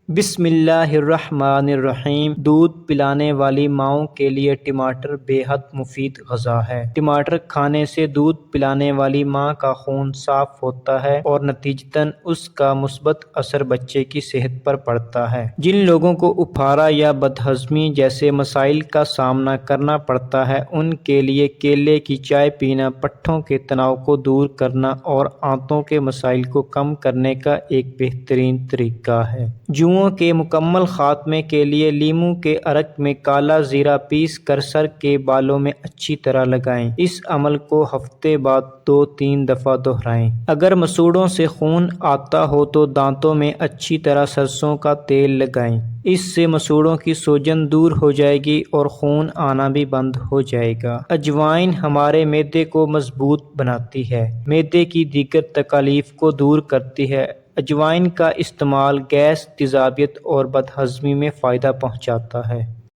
بسم اللہ الرحمن الرحیم۔ دودھ پلانے والی ماؤں کے لیے ٹماٹر بے حد مفید غذا ہے۔ ٹماٹر کھانے سے دودھ پلانے والی ماں کا خون صاف ہوتا ہے اور نتیجتاً اس کا مثبت اثر بچے کی صحت پر پڑتا ہے۔ جن لوگوں کو اپھارا یا بدہضمی جیسے مسائل کا سامنا کرنا پڑتا ہے، ان کے لیے کیلے کی چائے پینا پٹھوں کے تناؤ کو دور کرنا اور آنتوں کے مسائل کو کم کرنے کا ایک بہترین طریقہ ہے۔ جوؤں کے مکمل خاتمے کے لیے لیموں کے عرق میں کالا زیرہ پیس کر سر کے بالوں میں اچھی طرح لگائیں۔ اس عمل کو ہفتے بعد 2-3 دفعہ دہرائیں۔ اگر مسوڑھوں سے خون آتا ہو تو دانتوں میں اچھی طرح سرسوں کا تیل لگائیں۔ اس سے مسوڑھوں کی سوجن دور ہو جائے گی اور خون آنا بھی بند ہو جائے گا۔ اجوائن ہمارے معدے کو مضبوط بناتی ہے، معدے کی دیگر تکالیف کو دور کرتی ہے۔ اجوائن کا استعمال گیس، تیزابیت اور بدہضمی میں فائدہ پہنچاتا ہے۔